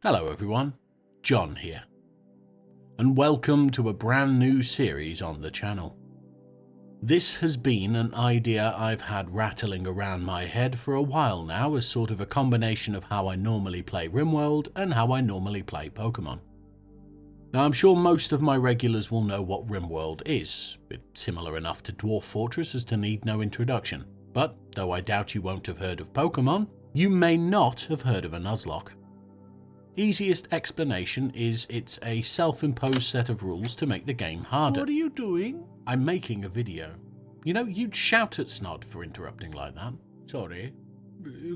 Hello everyone, John here, and welcome to a brand new series on the channel. This has been an idea I've had rattling around my head for a while now as sort of a combination of how I normally play Rimworld and how I normally play Pokémon. Now I'm sure most of my regulars will know what Rimworld is. It's similar enough to Dwarf Fortress as to need no introduction, but though I doubt you won't have heard of Pokémon, you may not have heard of a Nuzlocke. Easiest explanation is it's a self-imposed set of rules to make the game harder. What are you doing? I'm making a video. You know, you'd shout at Snod for interrupting like that. Sorry.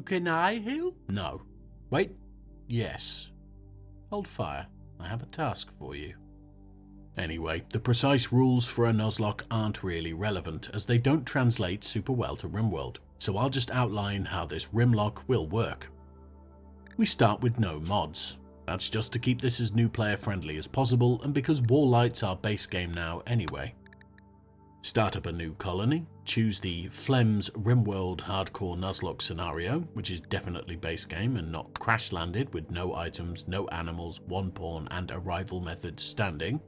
Can I help? No. Wait. Yes. Hold fire. I have a task for you. Anyway, the precise rules for a Nuzlocke aren't really relevant as they don't translate super well to Rimworld, so I'll just outline how this Rimlocke will work. We start with no mods. That's just to keep this as new player friendly as possible and because wall lights are base game now anyway. Start up a new colony, choose the Phlegm's Rimworld Hardcore Nuzlocke scenario, which is definitely base game and not crash landed with no items, no animals, one pawn and arrival method standing.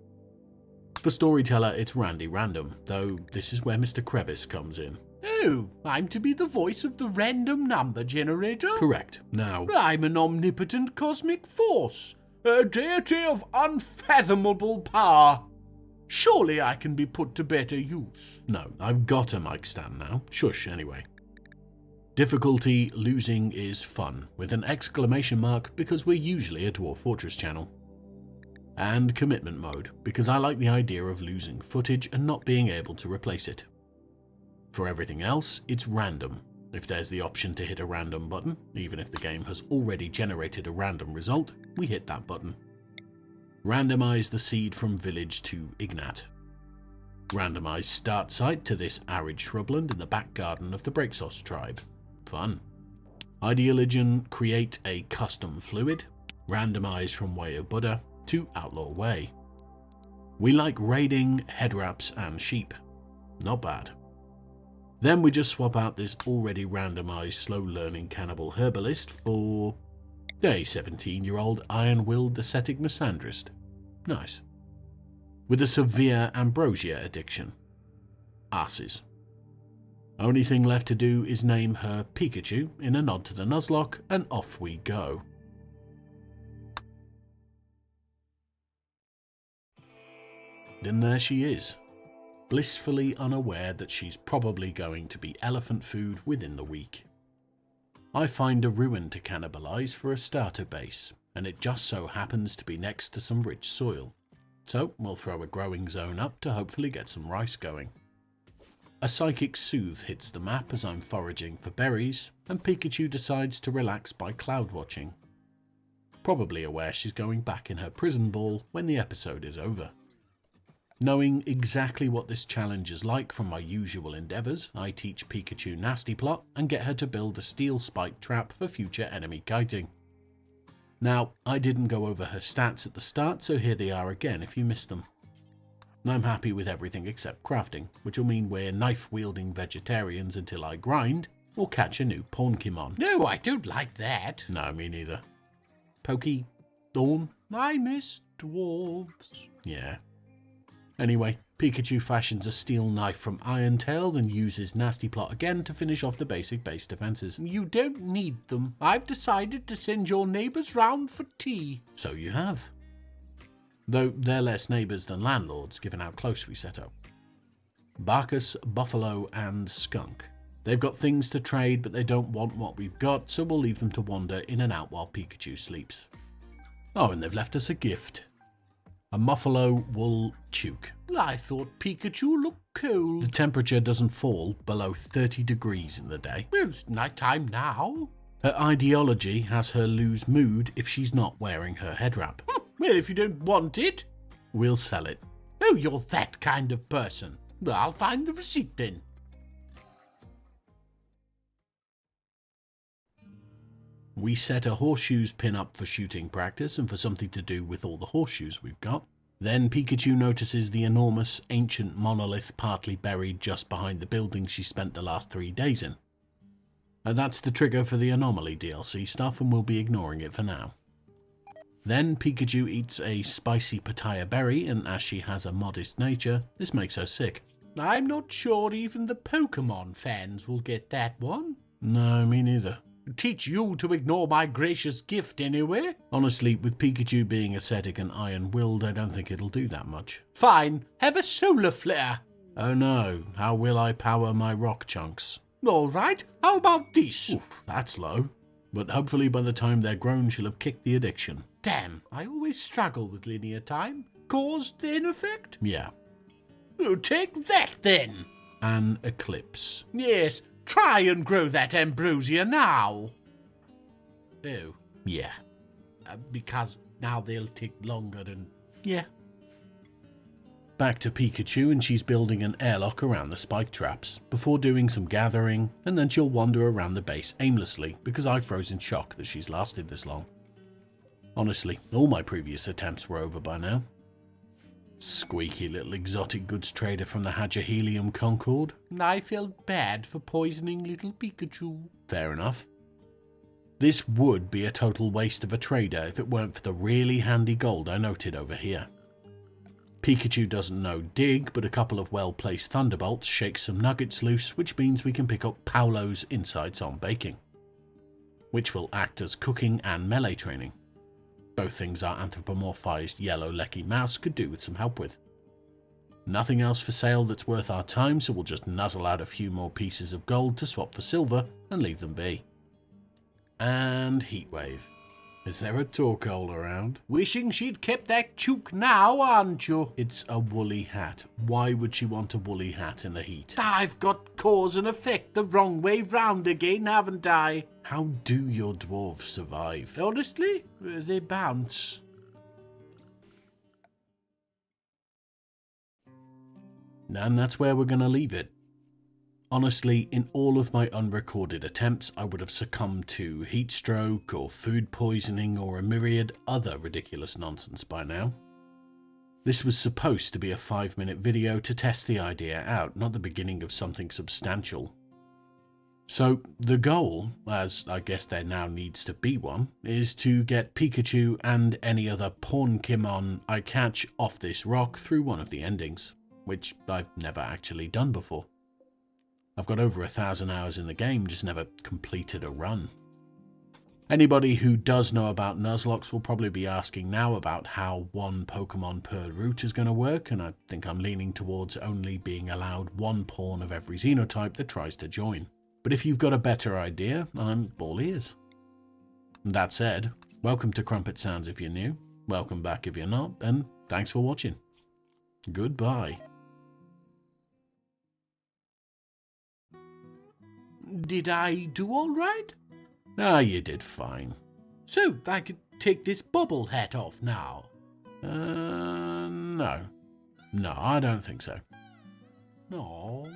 For Storyteller it's Randy Random, though this is where Mr. Crevice comes in. Oh, I'm to be the voice of the random number generator? Correct. Now, I'm an omnipotent cosmic force, a deity of unfathomable power. Surely I can be put to better use. No, I've got a mic stand now. Shush, anyway. Difficulty losing is fun, with an exclamation mark because we're usually a Dwarf Fortress channel. And commitment mode, because I like the idea of losing footage and not being able to replace it. For everything else, it's random. If there's the option to hit a random button, even if the game has already generated a random result, we hit that button. Randomize the seed from village to Ignat. Randomize start site to this arid shrubland in the back garden of the Breaksos tribe. Fun. Ideologian create a custom fluid. Randomize from Way of Buddha to Outlaw Way. We like raiding, head wraps and sheep. Not bad. Then we just swap out this already randomized slow-learning cannibal herbalist for a 17-year-old iron-willed ascetic misandrist. Nice. With a severe ambrosia addiction. Asses. Only thing left to do is name her Pikachu in a nod to the Nuzlocke, and off we go. Then there she is. Blissfully unaware that she's probably going to be elephant food within the week. I find a ruin to cannibalize for a starter base, and it just so happens to be next to some rich soil. So we'll throw a growing zone up to hopefully get some rice going. A psychic soothe hits the map as I'm foraging for berries, and Pikachu decides to relax by cloud watching. Probably aware she's going back in her prison ball when the episode is over. Knowing exactly what this challenge is like from my usual endeavours, I teach Pikachu Nasty Plot and get her to build a steel spike trap for future enemy kiting. Now, I didn't go over her stats at the start, so here they are again if you missed them. I'm happy with everything except crafting, which will mean we're knife-wielding vegetarians until I grind or catch a new Pawnkimon. No, I don't like that. No, me neither. Pokey? Dawn? I miss dwarves. Yeah. Anyway, Pikachu fashions a steel knife from Irontail, then uses Nasty Plot again to finish off the basic base defences. You don't need them. I've decided to send your neighbours round for tea. So you have. Though they're less neighbours than landlords, given how close we set up. Barkus, Buffalo and Skunk. They've got things to trade, but they don't want what we've got, so we'll leave them to wander in and out while Pikachu sleeps. Oh, and they've left us a gift. A Muffalo wool toque. I thought Pikachu looked cold. The temperature doesn't fall below 30 degrees in the day. Well, it's night time now. Her ideology has her lose mood if she's not wearing her head wrap. Well, if you don't want it, we'll sell it. Oh, you're that kind of person. Well, I'll find the receipt then. We set a horseshoes pin up for shooting practice and for something to do with all the horseshoes we've got. Then Pikachu notices the enormous ancient monolith partly buried just behind the building she spent the last 3 days in. And that's the trigger for the anomaly DLC stuff, and we'll be ignoring it for now. Then Pikachu eats a spicy papaya berry, and as she has a modest nature, this makes her sick. I'm not sure even the Pokémon fans will get that one. No, me neither. Teach you to ignore my gracious gift anyway. Honestly, with Pikachu being ascetic and iron-willed, I don't think it'll do that much. Fine, have a solar flare. Oh no, how will I power my rock chunks? All right, how about this? Oof, that's low. But hopefully by the time they're grown, she'll have kicked the addiction. Damn, I always struggle with linear time. Cause, then effect? Yeah. Oh, take that then. An eclipse. Yes, try and grow that ambrosia now. Oh. Yeah. Because now they'll take longer and... Yeah. Back to Pikachu, and she's building an airlock around the spike traps, before doing some gathering, and then she'll wander around the base aimlessly, because I froze in shock that she's lasted this long. Honestly, all my previous attempts were over by now. Squeaky little exotic goods trader from the Helium Concord. I felt bad for poisoning little Pikachu. Fair enough. This would be a total waste of a trader if it weren't for the really handy gold I noted over here. Pikachu doesn't know dig, but a couple of well-placed thunderbolts shake some nuggets loose, which means we can pick up Paolo's insights on baking, which will act as cooking and melee training. Both things our anthropomorphized yellow lecky mouse could do with some help with. Nothing else for sale that's worth our time, so we'll just nuzzle out a few more pieces of gold to swap for silver and leave them be. And Heatwave. Is there a Torkoal around? Wishing she'd kept that chook now, aren't you? It's a woolly hat. Why would she want a woolly hat in the heat? I've got cause and effect the wrong way round again, haven't I? How do your dwarves survive? Honestly, they bounce. And that's where we're going to leave it. Honestly, in all of my unrecorded attempts, I would have succumbed to heat stroke or food poisoning or a myriad other ridiculous nonsense by now. This was supposed to be a 5-minute video to test the idea out, not the beginning of something substantial. So the goal, as I guess there now needs to be one, is to get Pikachu and any other Pokémon I catch off this rock through one of the endings, which I've never actually done before. I've got over 1,000 hours in the game, just never completed a run. Anybody who does know about Nuzlocke will probably be asking now about how one Pokemon per route is going to work, and I think I'm leaning towards only being allowed one pawn of every Xenotype that tries to join. But if you've got a better idea, I'm all ears. That said, welcome to Crumpet Sounds if you're new, welcome back if you're not, and thanks for watching. Goodbye. Did I do all right? Ah, you did fine. So, I could take this bubble hat off now? No. No, I don't think so. No.